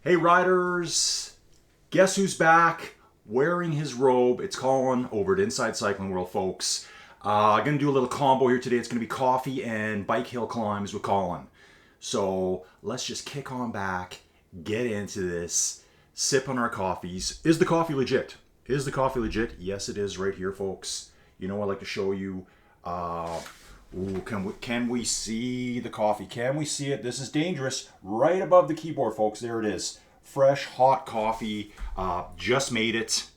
Hey riders, guess who's back wearing his robe? It's Colin over at Inside Cycling World, folks. I'm going to do a little combo here today. It's going to be coffee and bike hill climbs with Colin. So let's just kick on back, get into this, sip on our coffees. Is the coffee legit? Is the coffee legit? Yes, it is right here, folks. You know, I like to show you. Can we see the coffee? Can we see it? This is dangerous. Right above the keyboard, folks. There it is. Fresh, hot coffee. Just made it.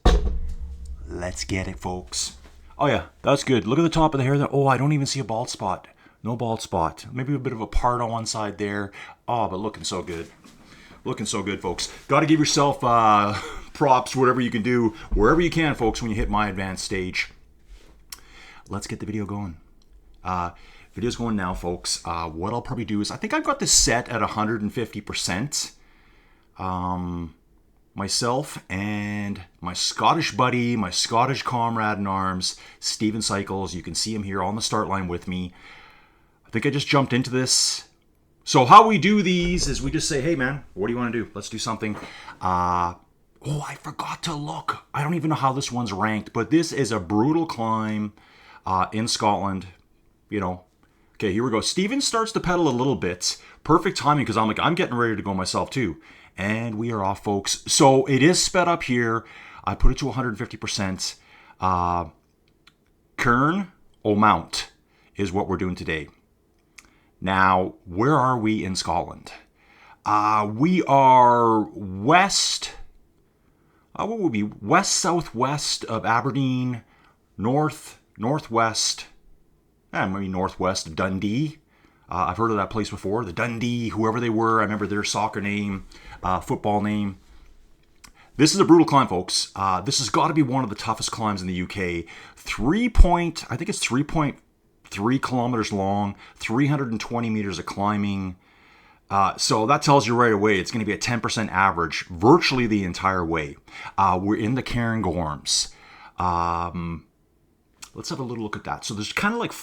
Let's get it, folks. Oh yeah, that's good. Look at the top of the hair there. Oh, I don't even see a bald spot. No bald spot. Maybe a bit of a part on one side there. Oh, but looking so good. Looking so good, folks. Got to give yourself props, whatever you can do, wherever you can, folks, when you hit my advanced stage. Let's get the video going. Video's going now, folks. What I'll probably do is, I think I've got this set at 150%. Myself and my Scottish buddy, my Scottish comrade in arms, Steven Cycles. You can see him here on the start line with me. I think I just jumped into this. So how we do these is we just say, hey man, what do you want to do? Let's do something. Oh, I forgot to look. I don't even know how this one's ranked, but this is a brutal climb in Scotland. You know, okay, here we go. Steven starts to pedal a little bit. Perfect timing because I'm getting ready to go myself too. And we are off, folks. So it is sped up here. I put it to 150%. Cairn Mount is what we're doing today. Now, where are we in Scotland? We are west. What would be west southwest of Aberdeen, northwest. Maybe northwest of Dundee. I've heard of that place before. The Dundee, whoever they were. I remember their soccer name, football name. This is a brutal climb, folks. This has got to be one of the toughest climbs in the UK. I think it's 3.3 kilometers long, 320 meters of climbing. So that tells you right away it's going to be a 10% average virtually the entire way. We're in the Cairn Gorms. Let's have a little look at that. So there's kind of like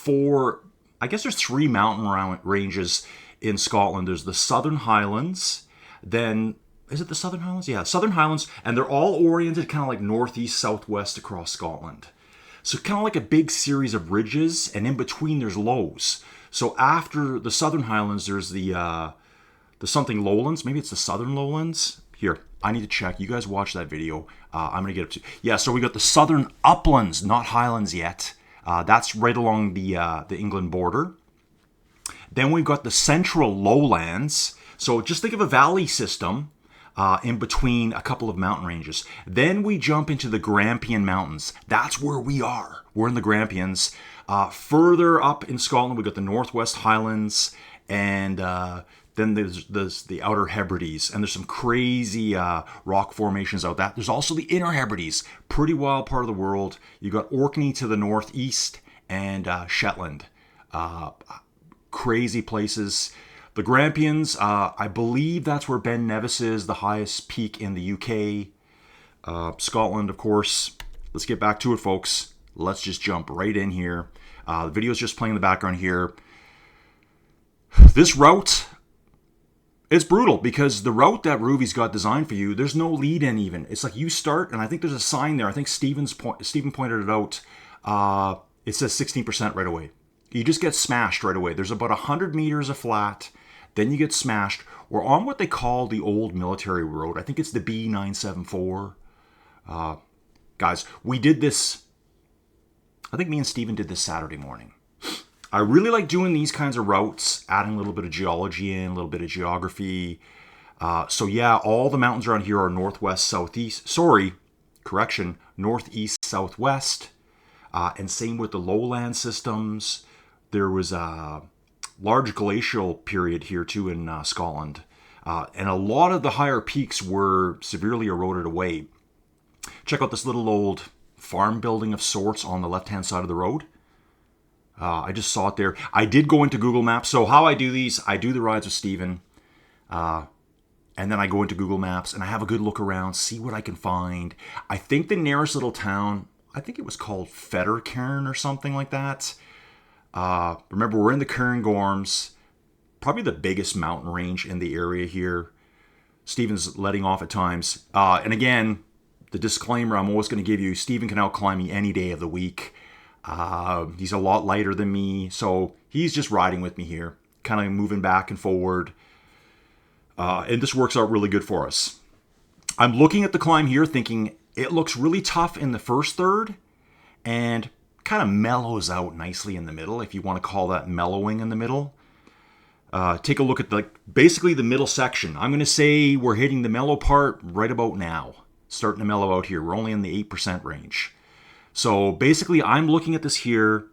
there's three mountain ranges in Scotland. There's the Southern Highlands, then, is it the Southern Highlands? Yeah, Southern Highlands, and they're all oriented kind of like northeast, southwest across Scotland. So kind of like a big series of ridges, and in between there's lows. So after the Southern Highlands, there's the something lowlands. Maybe it's the Southern Lowlands. Here, I need to check. You guys watch that video. I'm going to get up to... Yeah, so we got the Southern Uplands, not Highlands yet. That's right along the England border. Then we've got the Central Lowlands. So just think of a valley system in between a couple of mountain ranges. Then we jump into the Grampian Mountains. That's where we are. We're in the Grampians. Further up in Scotland, we've got the Northwest Highlands and... then there's the Outer Hebrides, and there's some crazy rock formations out that. There's also the Inner Hebrides, pretty wild part of the world. You got Orkney to the northeast and Shetland. Crazy places. The Grampians, I believe that's where Ben Nevis is, the highest peak in the UK. Scotland, of course. Let's get back to it, folks. Let's just jump right in here. The video's just playing in the background here. This route... It's brutal because the route that Ruvy's got designed for you, there's no lead in even. It's like you start, and I think there's a sign there. I think Steven pointed it out. It says 16% right away. You just get smashed right away. There's about 100 meters of flat. Then you get smashed. We're on what they call the old military road. I think it's the B974. Guys, we did this. I think me and Steven did this Saturday morning. I really like doing these kinds of routes, adding a little bit of geology in, a little bit of geography. So yeah, all the mountains around here are northwest, southeast. Northeast, southwest. And same with the lowland systems. There was a large glacial period here too in Scotland. And a lot of the higher peaks were severely eroded away. Check out this little old farm building of sorts on the left-hand side of the road. I just saw it there. I did go into Google Maps. So how I do these, I do the rides with Steven. And then I go into Google Maps and I have a good look around, see what I can find. I think the nearest little town, I think it was called Cairn or something like that. Remember, we're in the Cairn Gorms. Probably the biggest mountain range in the area here. Steven's letting off at times. And again, the disclaimer I'm always going to give you, Steven can outclimb me any day of the week. He's a lot lighter than me, so he's just riding with me here, kind of moving back and forward. And this works out really good for us. I'm looking at the climb here thinking it looks really tough in the first third and kind of mellows out nicely in the middle, if you want to call that mellowing in the middle. Take a look at basically the middle section. I'm going to say we're hitting the mellow part right about now. Starting to mellow out here. We're only in the 8% range. So basically I'm looking at this here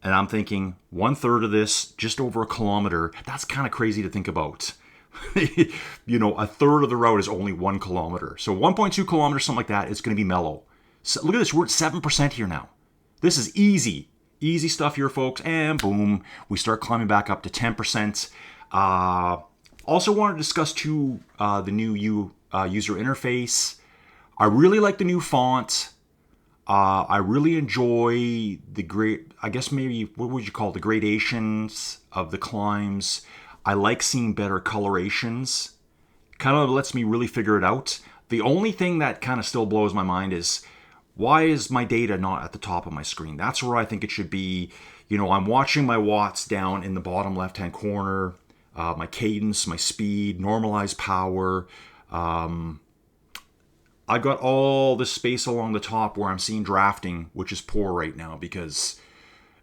and I'm thinking 1/3 of this, just over a kilometer. That's kind of crazy to think about. You know, 1/3 of the route is only 1 kilometer. So 1.2 kilometers, something like that, is going to be mellow. So look at this, we're at 7% here now. This is easy. Easy stuff here, folks. And boom, we start climbing back up to 10%. Also want to discuss too the new user interface. I really like the new font. I really enjoy I guess maybe, what would you call it, the gradations of the climbs. I like seeing better colorations. Kind of lets me really figure it out. The only thing that kind of still blows my mind is, why is my data not at the top of my screen? That's where I think it should be. You know, I'm watching my watts down in the bottom left-hand corner, my cadence, my speed, normalized power. I've got all this space along the top where I'm seeing drafting, which is poor right now because,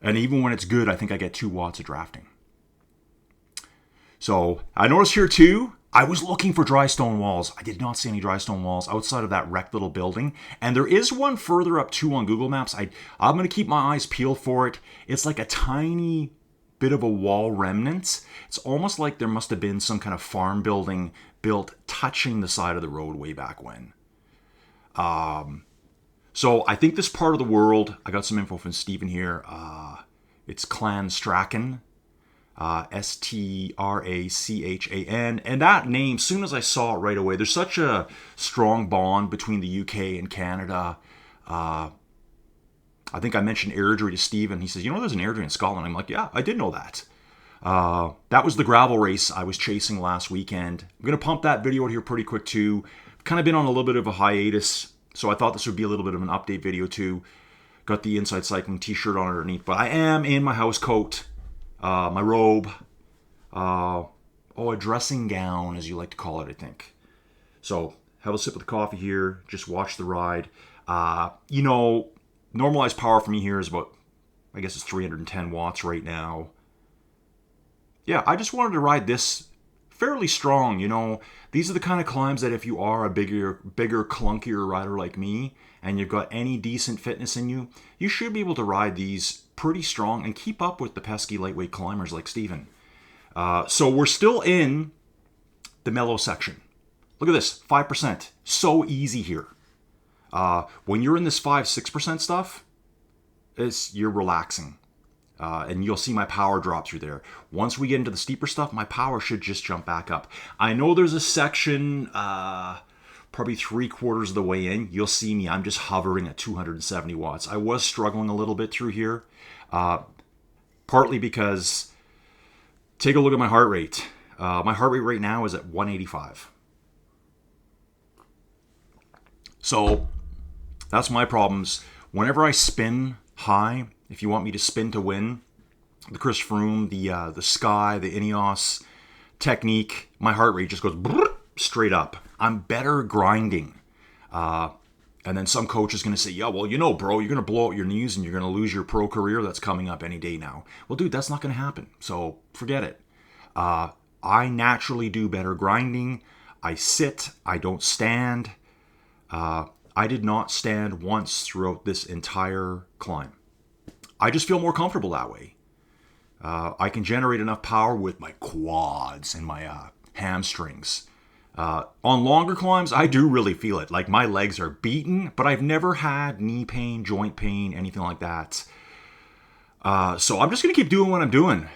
and even when it's good, I think I get 2 watts of drafting. So I noticed here too, I was looking for dry stone walls. I did not see any dry stone walls outside of that wrecked little building. And there is one further up too on Google Maps. I'm going to keep my eyes peeled for it. It's like a tiny bit of a wall remnant. It's almost like there must have been some kind of farm building built touching the side of the road way back when. So I think this part of the world, I got some info from Steven here. It's Clan Strachan. Strachan, and that name, soon as I saw it right away, there's such a strong bond between the UK and Canada. I think I mentioned Airdrie to Stephen. He says, you know, there's an Airdrie in Scotland. I'm like, yeah, I did know that. That was the gravel race I was chasing last weekend. I'm going to pump that video out here pretty quick too. Kind of been on a little bit of a hiatus, so I thought this would be a little bit of an update video too. Got the Inside Cycling t-shirt on underneath, but I am in my house coat. My robe, a dressing gown, as you like to call it, I think. So, have a sip of the coffee here, just watch the ride. You know, normalized power for me here is about, I guess it's 310 watts right now. Yeah, I just wanted to ride this fairly strong, you know. These are the kind of climbs that if you are a bigger, clunkier rider like me, and you've got any decent fitness in you, you should be able to ride these pretty strong and keep up with the pesky lightweight climbers like Steven. So we're still in the mellow section. Look at this, 5%. So easy here. When you're in this 5-6% stuff, you're relaxing. And you'll see my power drop through there. Once we get into the steeper stuff, my power should just jump back up. I know there's a section, probably 3/4 of the way in. You'll see me, I'm just hovering at 270 watts. I was struggling a little bit through here. Partly because, take a look at my heart rate. My heart rate right now is at 185. So, that's my problems. Whenever I spin high, if you want me to spin to win, the Chris Froome, the Sky, the Ineos technique, my heart rate just goes straight up. I'm better grinding. And then some coach is going to say, yeah, well, you know, bro, you're going to blow out your knees and you're going to lose your pro career that's coming up any day now. Well, dude, that's not going to happen. So forget it. I naturally do better grinding. I sit. I don't stand. I did not stand once throughout this entire climb. I just feel more comfortable that way. I can generate enough power with my quads and my hamstrings. On longer climbs, I do really feel it. Like my legs are beaten, but I've never had knee pain, joint pain, anything like that. So I'm just going to keep doing what I'm doing.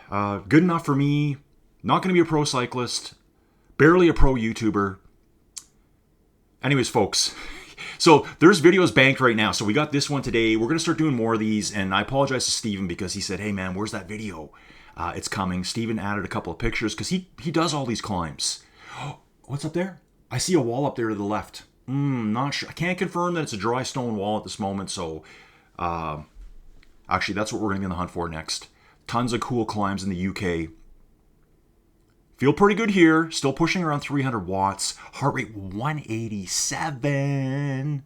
Good enough for me. Not going to be a pro cyclist. Barely a pro YouTuber. Anyways, folks. So there's videos banked right now. So we got this one today. We're going to start doing more of these. And I apologize to Steven because he said, hey man, where's that video? It's coming. Steven added a couple of pictures because he does all these climbs. What's up there? I see a wall up there to the left. Not sure. I can't confirm that it's a dry stone wall at this moment, so actually that's what we're going to be on the hunt for next. Tons of cool climbs in the UK. Feel pretty good here. Still pushing around 300 watts. Heart rate 187.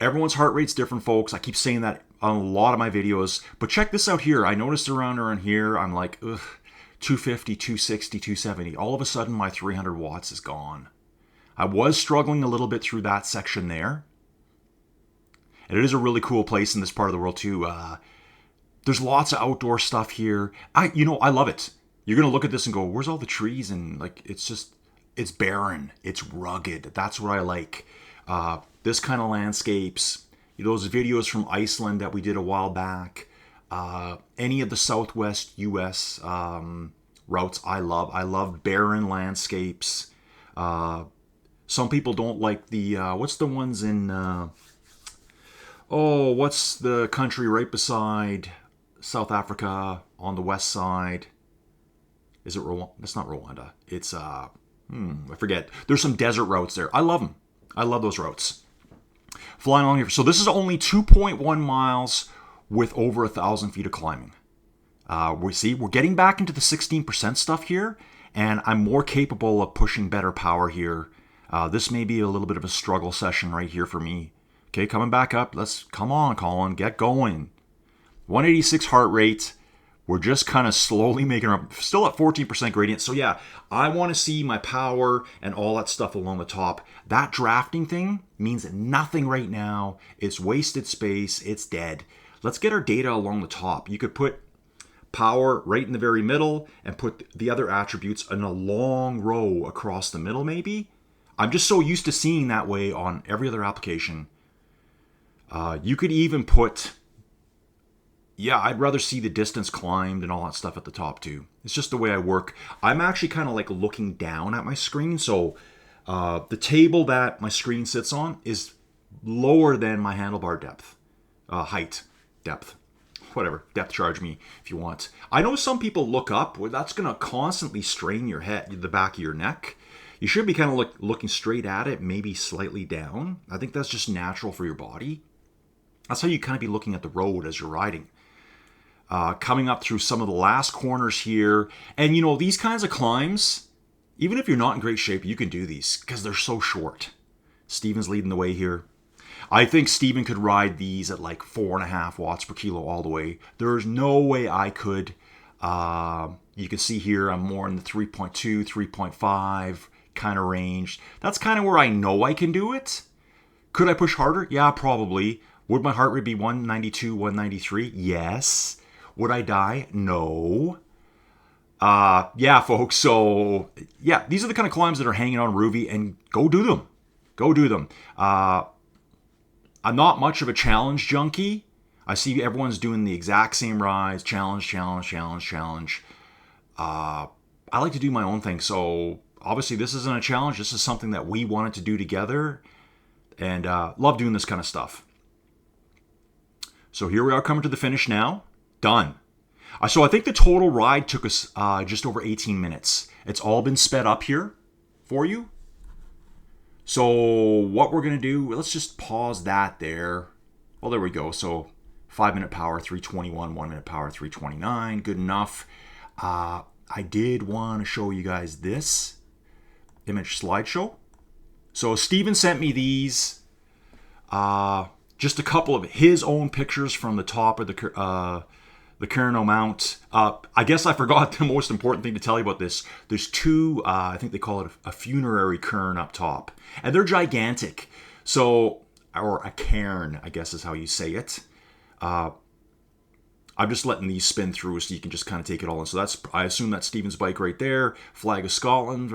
Everyone's heart rate's different, folks. I keep saying that on a lot of my videos. But check this out here. I noticed around here, I'm like, 250, 260, 270. All of a sudden, my 300 watts is gone. I was struggling a little bit through that section there. And it is a really cool place in this part of the world, too. There's lots of outdoor stuff here. I love it. You're going to look at this and go, where's all the trees? And like, it's barren. It's rugged. That's what I like. This kind of landscapes, those videos from Iceland that we did a while back, any of the Southwest U.S. Routes I love. I love barren landscapes. Some people don't like the, what's the ones in, what's the country right beside South Africa on the west side? Is it Rwanda? That's not Rwanda. It's, I forget. There's some desert routes there. I love them. I love those routes. Flying along here. So this is only 2.1 miles with over 1,000 feet of climbing. We're getting back into the 16% stuff here, and I'm more capable of pushing better power here. This may be a little bit of a struggle session right here for me. Okay, coming back up. Come on, Colin, get going. 186 heart rate. We're just kind of slowly making up, still at 14% gradient. So yeah, I want to see my power and all that stuff along the top. That drafting thing means nothing right now. It's wasted space. It's dead. Let's get our data along the top. You could put power right in the very middle and put the other attributes in a long row across the middle maybe. I'm just so used to seeing that way on every other application. You could even put... Yeah, I'd rather see the distance climbed and all that stuff at the top too. It's just the way I work. I'm actually kind of like looking down at my screen. So the table that my screen sits on is lower than my handlebar depth, depth, whatever. Depth charge me if you want. I know some people look up. Well, that's going to constantly strain your head, the back of your neck. You should be kind of looking straight at it, maybe slightly down. I think that's just natural for your body. That's how you kind of be looking at the road as you're riding. Coming up through some of the last corners here. And these kinds of climbs, even if you're not in great shape, you can do these because they're so short. Steven's leading the way here. I think Steven could ride these at like 4.5 watts per kilo all the way. There's no way I could. You can see here I'm more in the 3.2, 3.5 kind of range. That's kind of where I know I can do it. Could I push harder? Yeah, probably. Would my heart rate be 192, 193? Yes. Would I die? No. Yeah, folks. So, yeah, these are the kind of climbs that are hanging on Ruby, and go do them. Go do them. I'm not much of a challenge junkie. I see everyone's doing the exact same rides. Challenge. I like to do my own thing. So, obviously, this isn't a challenge. This is something that we wanted to do together. And love doing this kind of stuff. So here we are coming to the finish now. Done. So I think the total ride took us just over 18 minutes. It's all been sped up here for you. So what we're going to do, let's just pause that there. Well, there we go. So 5-minute power, 321, 1-minute power, 329. Good enough. I did want to show you guys this image slideshow. So Steven sent me these. Just a couple of his own pictures from the top of the Cairn Mount. I guess I forgot the most important thing to tell you about this. There's two, I think they call it a funerary cairn up top. And they're gigantic. So, or a cairn, I guess is how you say it. I'm just letting these spin through so you can just kind of take it all in. So I assume that's Stephen's bike right there. Flag of Scotland,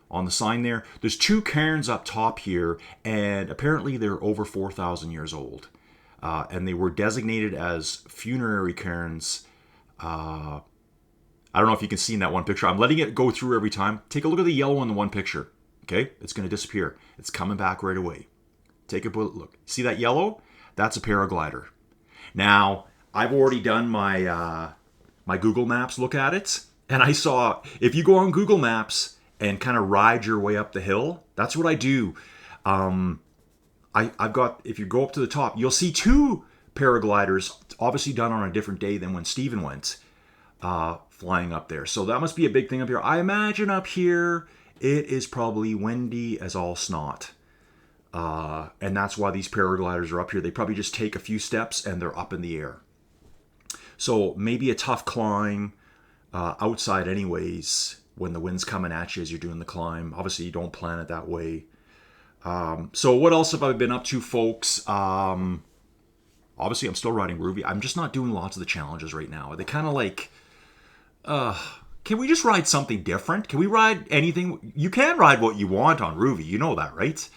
on the sign there. There's two cairns up top here, and apparently they're over 4,000 years old. And they were designated as funerary cairns. I don't know if you can see in that one picture. I'm letting it go through every time. Take a look at the yellow in the one picture. Okay? It's going to disappear. It's coming back right away. Take a look. See that yellow? That's a paraglider. Now, I've already done my my Google Maps look at it, and I saw, if you go on Google Maps and kind of ride your way up the hill. That's what I do. I've got, if you go up to the top, you'll see two paragliders, obviously done on a different day than when Steven went flying up there. So that must be a big thing up here. I imagine up here it is probably windy as all snot. And that's why these paragliders are up here. They probably just take a few steps and they're up in the air. So maybe a tough climb outside anyways when the wind's coming at you as you're doing the climb. Obviously, you don't plan it that way. So what else have I been up to, folks? Obviously, I'm still riding Ruby. I'm just not doing lots of the challenges right now. They kind of like, can we just ride something different? Can we ride anything? You can ride what you want on Ruby. You know that, right?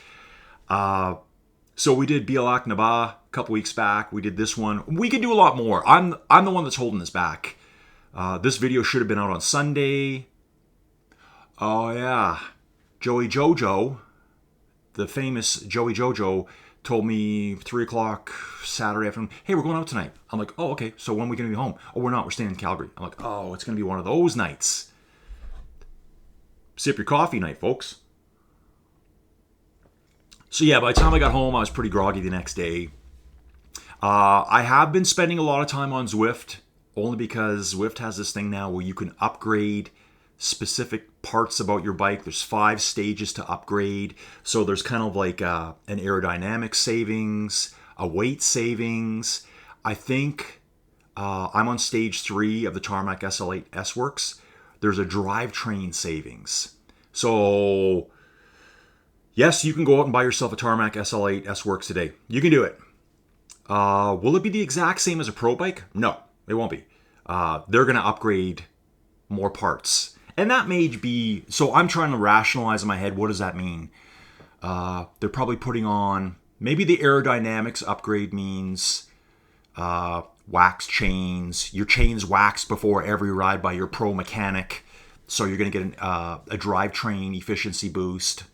So we did Bialak Naba a couple weeks back. We did this one. We could do a lot more. I'm the one that's holding this back. This video should have been out on Sunday. Oh yeah, Joey Jojo, the famous Joey Jojo, told me 3 o'clock Saturday afternoon, hey, we're going out tonight. I'm like, oh, okay, so when are we going to be home? Oh, we're not, we're staying in Calgary. I'm like, oh, it's going to be one of those nights. Sip your coffee night, folks. So yeah, by the time I got home, I was pretty groggy the next day. I have been spending a lot of time on Zwift, only because Zwift has this thing now where you can upgrade specific parts about your bike. There's 5 stages to upgrade. So there's kind of like an aerodynamic savings, a weight savings. I think I'm on stage 3 of the Tarmac SL8 S-Works. There's a drivetrain savings. So yes, you can go out and buy yourself a Tarmac SL8 S-Works today. You can do it. Will it be the exact same as a pro bike? No, it won't be. They're going to upgrade more parts. And that may be, so I'm trying to rationalize in my head, what does that mean? They're probably putting on, maybe the aerodynamics upgrade means wax chains. Your chains wax before every ride by your pro mechanic. So you're going to get a drivetrain efficiency boost.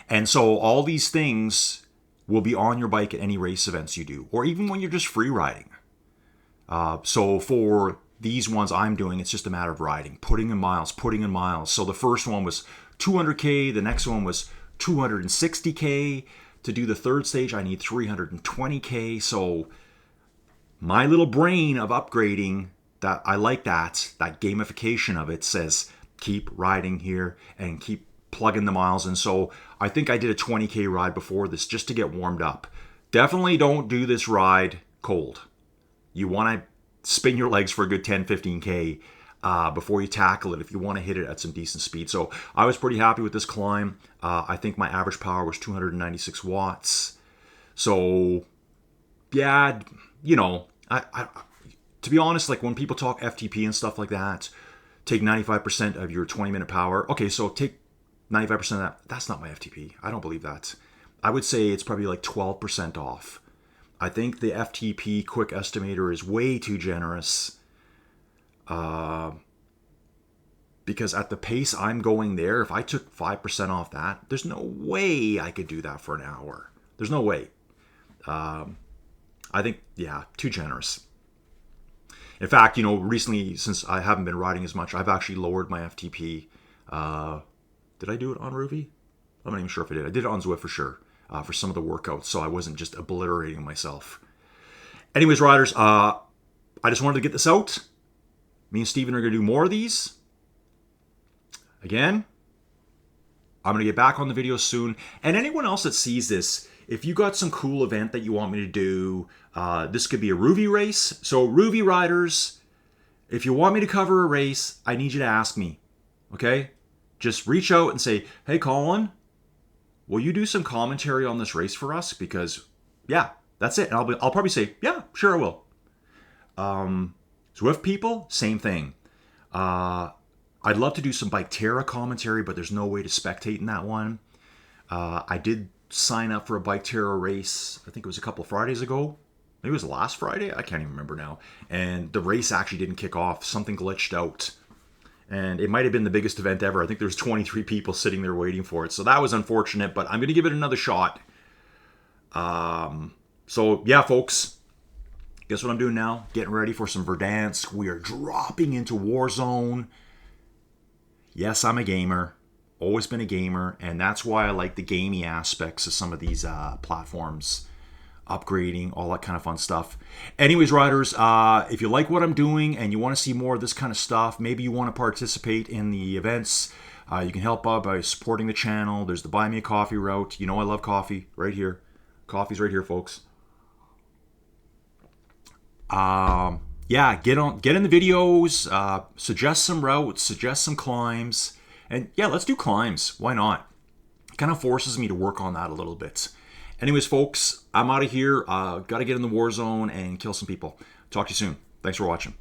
And so all these things will be on your bike at any race events you do, or even when you're just free riding. So for these ones I'm doing, it's just a matter of riding, putting in miles. So the first one was 200K, the next one was 260K. To do the third stage, I need 320K. So my little brain of upgrading, that I like that gamification of it says, keep riding here and keep plugging the miles in. So I think I did a 20K ride before this just to get warmed up. Definitely don't do this ride cold. You want to spin your legs for a good 10, 15K before you tackle it if you want to hit it at some decent speed. So I was pretty happy with this climb. I think my average power was 296 watts. So yeah, you know, I to be honest, like when people talk FTP and stuff like that, take 95% of your 20-minute power. Okay, so take 95% of that. That's not my FTP. I don't believe that. I would say it's probably like 12% off. I think the FTP quick estimator is way too generous because at the pace I'm going there, if I took 5% off that, there's no way I could do that for an hour. There's no way. I think, yeah, too generous. In fact, you know, recently, since I haven't been riding as much, I've actually lowered my FTP. Did I do it on Ruby? I'm not even sure if I did. I did it on Zwift for sure. For some of the workouts, so I wasn't just obliterating myself. Anyways, riders, I just wanted to get this out. Me and Steven are going to do more of these. Again, I'm going to get back on the videos soon. And anyone else that sees this, if you got some cool event that you want me to do, this could be a Ruby race. So Ruby riders, if you want me to cover a race, I need you to ask me. Okay? Just reach out and say, hey, Colin, will you do some commentary on this race for us? Because, yeah, that's it. And I'll probably say, yeah, sure I will. Zwift people, same thing. I'd love to do some Bike Terra commentary, but there's no way to spectate in that one. I did sign up for a Bike Terra race, I think it was a couple of Fridays ago. Maybe it was last Friday? I can't even remember now. And the race actually didn't kick off. Something glitched out. And it might have been the biggest event ever. I think there's 23 people sitting there waiting for it. So that was unfortunate, but I'm going to give it another shot. So yeah, folks, guess what I'm doing now? Getting ready for some Verdansk. We are dropping into Warzone. Yes, I'm a gamer. Always been a gamer, and that's why I like the gamey aspects of some of these platforms, upgrading, all that kind of fun stuff. Anyways, riders, if you like what I'm doing and you want to see more of this kind of stuff, maybe you want to participate in the events, you can help out by supporting the channel. There's the Buy Me a Coffee route. You know I love coffee. Right here. Coffee's right here, folks. Yeah, get in the videos, suggest some routes, suggest some climbs. And yeah, let's do climbs. Why not? It kind of forces me to work on that a little bit. Anyways, folks, I'm out of here. Got to get in the war zone and kill some people. Talk to you soon. Thanks for watching.